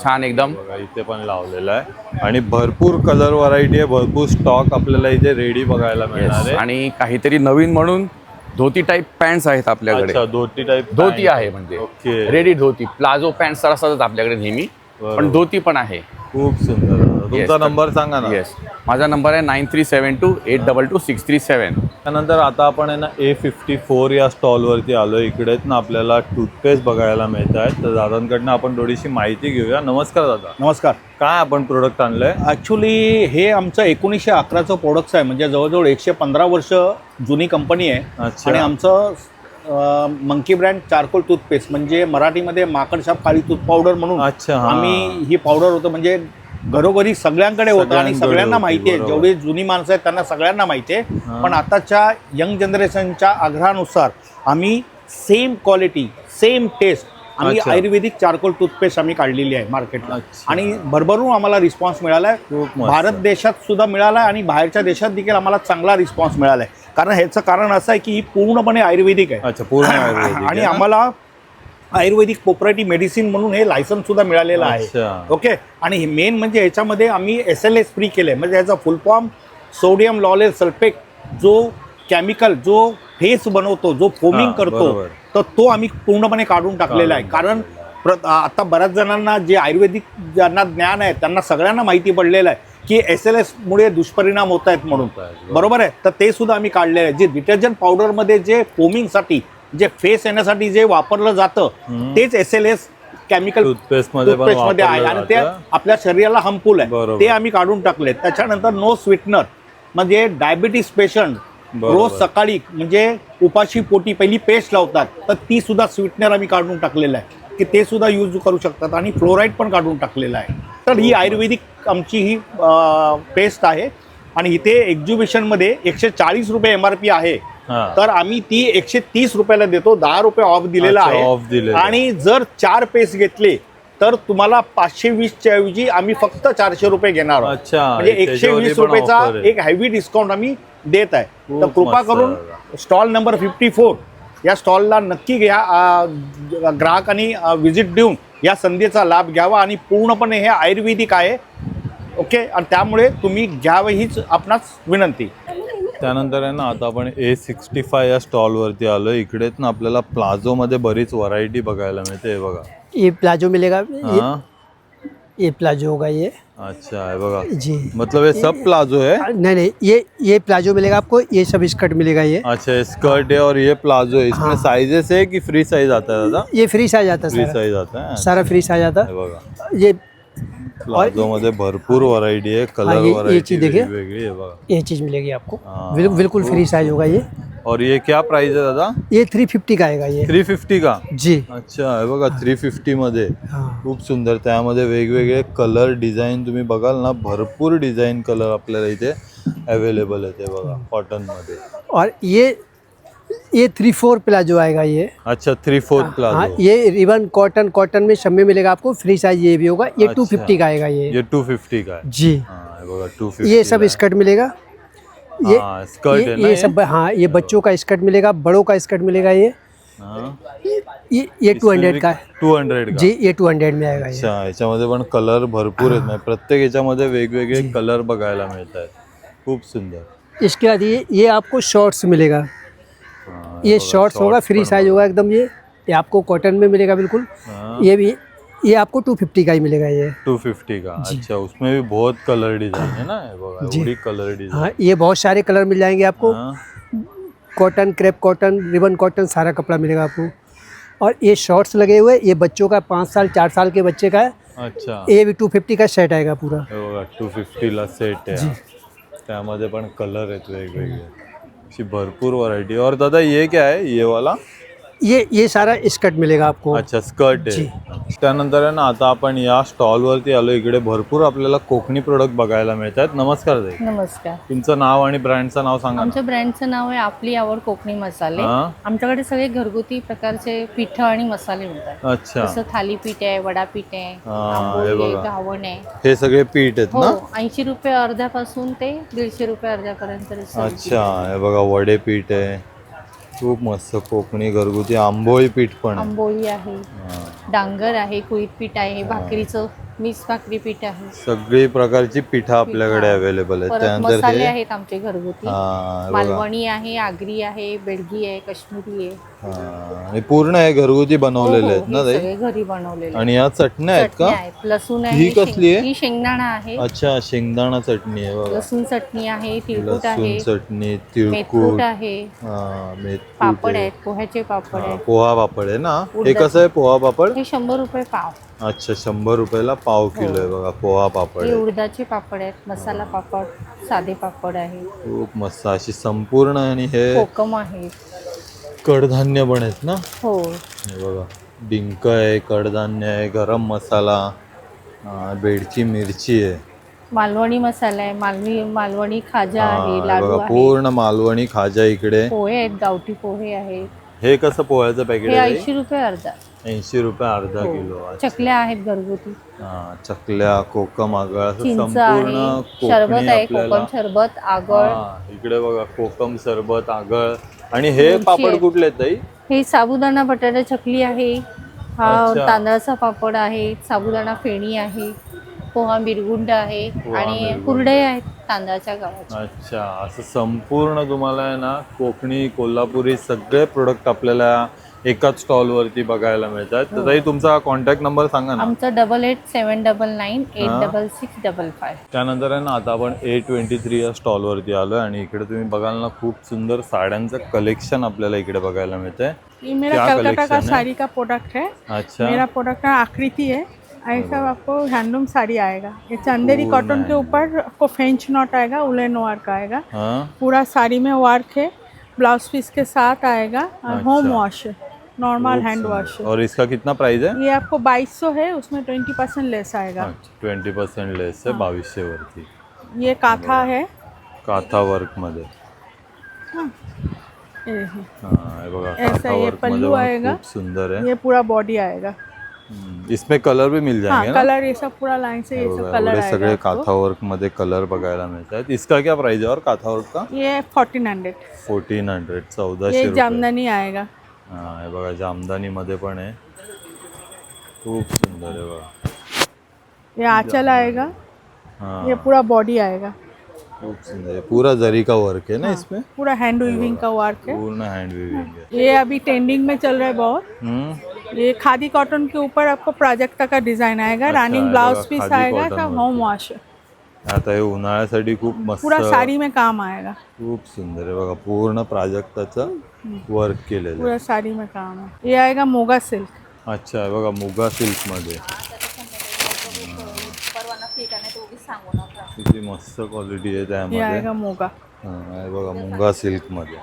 छान एकदम. बघा, इथे पण लावलेला आहे आणि भरपूर कलर व्हरायटी आहे. भरपूर स्टॉक आपल्याला इथे रेडी बघायला मिळणार आहे. आणि काहीतरी नवीन म्हणून धोती टाईप पॅन्ट्स आहेत आपल्याकडे. अच्छा, धोती टाईप धोती आहे म्हणजे ओके. रेडी धोती. प्लाझो पॅन्ट्स तर असतात आपल्याकडे नेहमी, पण धोती पण आहे. खूप सुंदर. तुमचा नंबर सांगा ना. येस, माझा नंबर आहे 9372828637. त्यानंतर आता आपण आहे ना A54 या स्टॉलवरती आलो. इकडेच ना आपल्याला टूथपेस्ट बघायला मिळत आहेत. तर दादांकडनं आपण थोडीशी माहिती घेऊया. नमस्कार दादा. नमस्कार. काय आपण प्रोडक्ट आणलंय? ॲक्च्युली हे आमचं 1911चं प्रोडक्ट्स आहे, म्हणजे जवळजवळ 115 वर्ष जुनी कंपनी आहे. अच्छा. आणि आमचं मंकी ब्रँड चारकोल टूथपेस्ट, म्हणजे मराठीमध्ये माकडसाप काळी टूथ पावडर म्हणून. अच्छा, हा. आम्ही ही पावडर होतं, म्हणजे घरोघरी सगळ्यांकडे होतं आणि सगळ्यांना माहिती आहे. जेवढी जुनी माणसं आहेत त्यांना सगळ्यांना माहिती आहे. पण आताच्या यंग जनरेशनच्या आग्रहानुसार आम्ही सेम क्वालिटी, सेम टेस्ट आम्ही आयुर्वेदिक चारकोल टूथपेस्ट आम्ही काढलेली आहे मार्केटला. आणि भरभरून आम्हाला रिस्पॉन्स मिळाला आहे. भारत देशात सुद्धा मिळाला आहे आणि बाहेरच्या देशात देखील आम्हाला चांगला रिस्पॉन्स मिळाला आहे. कारण ह्याचं कारण असं आहे की ही पूर्णपणे आयुर्वेदिक आहे. अच्छा, पूर्ण आयुर्वेदिक. आणि आम्हाला आयुर्वेदिक प्रोपरायटी मेडिसिन म्हणून हे लायसन्स सुद्धा मिळालेलं आहे. ओके. आणि मेन म्हणजे ह्याच्यामध्ये आम्ही SLS फ्री केले. म्हणजे ह्याचा फुल फॉर्म सोडियम लॉलेट सल्फेट, जो केमिकल जो फेस बनवतो, जो फोमिंग करतो, तर तो आम्ही पूर्णपणे काढून टाकलेला आहे. कारण आता बऱ्याच जणांना जे आयुर्वेदिक ज्यांना ज्ञान आहे त्यांना सगळ्यांना माहिती पडलेलं आहे की SLS मुळे दुष्परिणाम होत आहेत म्हणून. बरोबर आहे. तर ते सुद्धा आम्ही काढलेलं आहे. जे डिटर्जंट पावडरमध्ये जे फोमिंगसाठी, जे फेस येण्यासाठी जे वापरलं जातं, तेच SLS केमिकल टूथपेस्टमध्ये आहे आणि ते आपल्या शरीराला हार्मफुल आहे. ते आम्ही काढून टाकले. त्याच्यानंतर नो स्वीटनर, म्हणजे डायबिटीस पेशंट रोज सकाळी म्हणजे उपाशी पोटी पहिली पेस्ट लावतात, तर ती सुद्धा स्वीटनर आम्ही काढून टाकलेलं आहे की ते सुद्धा यूज करू शकतात. आणि फ्लोराईड पण काढून टाकलेलं आहे. तर ही आयुर्वेदिक आमची ही पेस्ट आहे. आणि इथे एक्झिबिशनमध्ये 140 रुपये MRP आहे, तर आम्ही ती 130 रुपयाला देतो. 10 रुपये ऑफ दिलेला आहे. आणि जर 4 पेस्ट घेतले तर तुम्हाला 520च्या ऐवजी आम्ही फक्त 400 रुपये घेणार आहोत. म्हणजे 120 रुपयाचा एक हेवी डिस्काउंट आम्ही देत आहे. तर कृपा करून स्टॉल नंबर 54 या स्टॉलला नक्की घ्या. ग्राहकांनी व्हिजिट देऊन या संधीचा लाभ घ्यावा. आणि पूर्णपणे हे आयुर्वेदिक आहे. ओके. आणि त्यामुळे तुम्ही घ्यावं हीच आपणास विनंती. त्यानंतर आहे ना आता आपण A65 या स्टॉलवरती आलो. इकडेच ना आपल्याला प्लाझोमध्ये बरीच व्हरायटी बघायला मिळते. बघा, ये प्लाजो मिलेगा. ये प्लाजो होगा ये. अच्छा, है बघा जी. मतलब ये सब प्लाजो है? नहीं नहीं, ये प्लाजो मिलेगा आपको. ये सब स्कर्ट मिलेगा ये. अच्छा, स्कर्ट है और ये प्लाजो है. इसमें साइजेस है कि फ्री साइज आता है दादा? ये फ्री साइज आता है. फ्री साइज आता है. सारा फ्री साइज आता हे बघा, ये प्लाझो मध्ये भरपूर व्हरायटी आहे. कलर ये व्हरायटी चीज देखिए, वेगवेगळी आहे बघा. ये चीज मिलेगी आपको. बिल्कुल फ्री साइज होगा ये. और ये क्या प्राइस है दादा? ये 350 का आएगा ये. 350 का? जी. अच्छा, हे बघा 350 मध्ये. खूप सुंदर. त्यामध्ये वेगवेगळे कलर डिझाईन तुम्ही बघाल ना, भरपूर डिझाईन कलर आपल्याला इथे अवेलेबल आहे. ते बघा कॉटन मध्ये. और ये 3/4 प्लाजो आएगा ये. अच्छा, 3/4 प्लाजो. ये रिबन कॉटन में सब में मिलेगा आपको. फ्री साइज ये भी होगा. ये 250 का आएगा ये. 250 का है जी. हाँ, बघा 250. ये सब स्कर्ट मिलेगा. ये स्कर्ट है ना ये सब. हाँ, ये बच्चों का स्कर्ट मिलेगा, बड़ों का स्कर्ट मिलेगा. ये 200 का है. 200 का. जी, ये 200 में आएगा. अच्छा, याच्यामध्ये पण कलर भरपूर आहेत. म्हणजे प्रत्येक याच्यामध्ये वेगवेगळे कलर बघायला मिळतात. खूप सुंदर. इसके बाद ये आपको शॉर्ट्स मिलेगा. ये शॉर्ट्स होगा, फ्री साइज होगा एकदम. ये ये आपको कॉटन में मिलेगा बिल्कुल। ये भी, ये आपको 250 का ही मिलेगा ये। 250 का, अच्छा। उसमें भी बहुत कलर डिजाइन है ना, ये बघा एवढी कलर डिजाइन। हाँ, ये बहुत सारे कलर मिल जाएंगे आपको। Cotton, crepe cotton, ribbon cotton, सारा कपड़ा मिलेगा आपको। और ये शॉर्ट्स लगे हुए, ये बच्चों का 5 साल 4 साल के बच्चे का है। अच्छा, ये भी 250 का सेट आएगा पूरा। 250 ला सेट आहे। त्यामध्ये पण कलर आहेत वेगवेगळे, अशी भरपूर व्हरायटी। और दादा ये क्या है, ये वाला? ये सारा स्कर्ट मिलेगा आपको। अच्छा, स्कर्ट आहे। त्यानंतर आहे ना, आता आपण या स्टॉलवरती आलो। इकडे भरपूर आपल्याला कोकणी प्रोडक्ट बघायला मिळतात। नमस्कार ताई, नमस्कार। तुमचं नाव आणि ब्रँडचं नाव सांगा ना। आमच्या ब्रँडचं नाव आहे आपली आवड कोकणी मसाले। हा? आमच्याकडे सगळे घरगुती प्रकारचे पीठ आणि मसाले मिळतात। अच्छा, जसं थालीपीठ आहे, वडापीठ आहे, हा, आंबोळी हे आहे, बघा. घावण आहे। हे सगळे पीठ आहेत हो, ना? 80 रुपये अर्ध्यापासून ते 150 रुपये अर्ध्यापर्यंत सर्व पीठ अच्छा, हे बघा वडे पीठ आहे, खूप मस्त कोकणी घरगुती। आंबोळी पीठ पण आहे। आंबोळी आहे, डांगर आहे, कुळीत पीठ आहे, भाकरीचं मिक्स भाकरी पीठ आहे। सगळी प्रकारची पिठं आपल्याकडे अवेलेबल आहेत। परत त्यानंतर मसाले हे आहेत आमचे घरगुती। हा, हे बघा. मालवणी आहे, आगरी आहे, बेडगी आहे, काश्मीरी आहे। हा, आणि पूर्ण हे घरगुती बनवलेले आहेत ना हे ताई? सगळे घरी बनवलेले आणि या चटण्या आहेत का? चटण्या आहेत, लसूण आहे, ही कसली आहे? ही शेंगदाणा आहे, अच्छा, शेंगदाणा चटणी आहे बघा। लसूण चटणी आहे, तिळकुट लसूण आहे, चटणी, मेथकूट तिळकुट आहे, मेथकूट पापड आहे। आहेत, पोह्याचे पापड आहेत। पोहा पापड आहे ना? हे उडदाचे. कसं आहे पोहा पापड? हे 100 रुपये पाव। अच्छा, 100 रुपयाला पाव किलो आहे बघा पोहा पापड हे आहे। उडदाचे पापड आहेत, मसाला पापड, साधे पापड आहे, खूप मस्त अशी संपूर्ण। आणि हे कोकम आहे। कडधान्य पण आहेत ना? हो, हे बघा, डिंक आहे, कडधान्य आहे, गरम मसाला, बेडची मिरची आहे, मालवणी मसाला आहे, मालवणी खाजा हा, आहे, हे लाडू बघा आहे, पूर्ण मालवणी खाजा इकडे। पोहे आहेत, गावठी पोहे आहेत। हे कसं पोह्याचं पॅकेट हे आहे? 80 रुपये अर्धा। 80 रुपये अर्धा हो. किलो। अच्छा. चकल्या आहेत घरगुती, हा, चकल्या, कोकम, आगळ, असं चिंच संपूर्ण आहे, कोकणी शरबत आहे, आपल्याला। कोकम शरबत, आगळ। हा, इकडे बघा कोकम सरबत, आगळ। आणि हे लोणची पापड आहे. कुठले आहेत ताई? हे साबुदाणा बटाटा चकली आहे, हा अच्छा. तांदळाचा पापड आहे, साबुदाणा फेणी आहे, पोहा मिरगुंड आहे पोहा आणि मिरगुंड. कुरडे आहेत तांदळाच्या गव्हाच्या। अच्छा, असं संपूर्ण तुम्हाला आहे ना कोकणी, कोल्हापुरी सगळे प्रोडक्ट आपल्याला एकाच स्टॉलवरती बघायला मिळतात। तर ताई तुमचा कॉन्टॅक्ट नंबर सांगा ना। आमचं 8879986655। त्यानंतर आहे ना, आता आपण A23 या स्टॉलवरती आलोय आणि इकडे तुम्ही बघाल ना, खूप सुंदर साड्यांचं कलेक्शन आपल्याला इकडे बघायला मिळतंय। ये मेरा क्या कलकत्ता का collection है? साड़ी का प्रोडक्ट है। अच्छा, मेरा प्रोडक्ट का आकृति है, ऐसा आपको हैंडलूम साड़ी आएगा। ये चंदेरी पूर्ण कॉटन के ऊपर आपको फ्रेंच नॉट आएगा, उलेन वर्क आएगा। हाँ, पूरा साड़ी में वर्क है, ब्लाउज पीस के साथ आएगा और अच्छा। होम वॉश, नॉर्मल खूप हैंड सुंदर। वॉश। और इसका कितना प्राइस है? ये आपको 2200 है, उसमें 20% लेस आएगा। 20% लेस आहे 2200 वरती। ये काथा है, काथा वर्क मध्ये। ये है। हाँ, हे बघा ऐसा काथा ये वर्क पल्लू मध्ये पण आएगा। खूप सुंदर है। ये पूरा बॉडी आएगा। इसमें कलर भी मिल हाँ, जाएंगे ना? कलर ये सब पूरा लाइन से ये सब कलर एवढे आएगा सगळे आपको। काथा वर्क मध्ये कलर बघायला मिळतात। इसका क्या प्राइस है और काथा वर्क का? ये 1400। 1400, 1400 ये रुपये। जामदानी आएगा। हा, हे बघा जामदानी मध्ये पण आहे, खूप सुंदर आहे बघा। ये आंचल आएगा, हाँ, ये पूरा बॉडी आएगा। खूप सुंदर है। पूरा जरी का वर्क है ना इसमें? पूरा हैंड वीविंग का वर्क है। पूर्ण हैंड वीविंग है। ये अभी ट्रेंडिंग में चल रहा है बहुत। ये खादी कॉटन के ऊपर आपको प्रोजेक्ट का डिजाइन आएगा, अच्छा, रनिंग ये ब्लाउज बघा, पीस खादी आएगा, कॉटन सब वरती। Home wash. आता हे उन्हाळ्यासाठी खूप मस्त, पूरा साड़ी में काम आएगा। खूप सुंदर आहे बघा। पूर्ण प्राजक्ताचं वर्क केलेलं पूरा आहे। साड़ी में काम है। ये आएगा मोगा सिल्क। अच्छा, हे बघा मुगा सिल्क मध्ये किती मस्त क्वालिटी आहे ये त्यामध्ये। आएगा मोगा हा, हे बघा मुगा सिल्क मध्ये।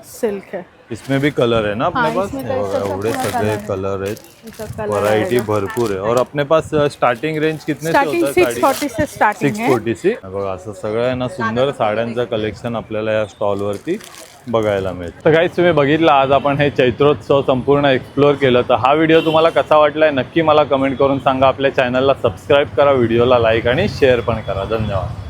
सिल्क है। इसमें भी कलर है ना अपने हाँ, पास? इसमें हे तो बघा, इसका एवढे पूरा सगळे कलर है। कलर आहेत, इसका कलर वैरायटी आएगा। भरपूर आहे। और अपने पास स्टार्टिंग रेंज कितने से स्टार्टिंग होता है साड़ी? 640 से स्टार्टिंग है। 640 से। बघा असं सगळं आहे ना, सुंदर साड्यांचं कलेक्शन आपल्याला या स्टॉलवरती बघायला मिळतं। तर गाईज तुम्ही बघितलं, आज आपण हे चैत्रोत्सव संपूर्ण एक्सप्लोर केलं। तर हा व्हिडिओ तुम्हाला कसा वाटलाय नक्की मला कमेंट करून सांगा। आपल्या चॅनलला सबस्क्राईब करा, व्हिडिओला लाईक आणि शेअर पण करा। धन्यवाद।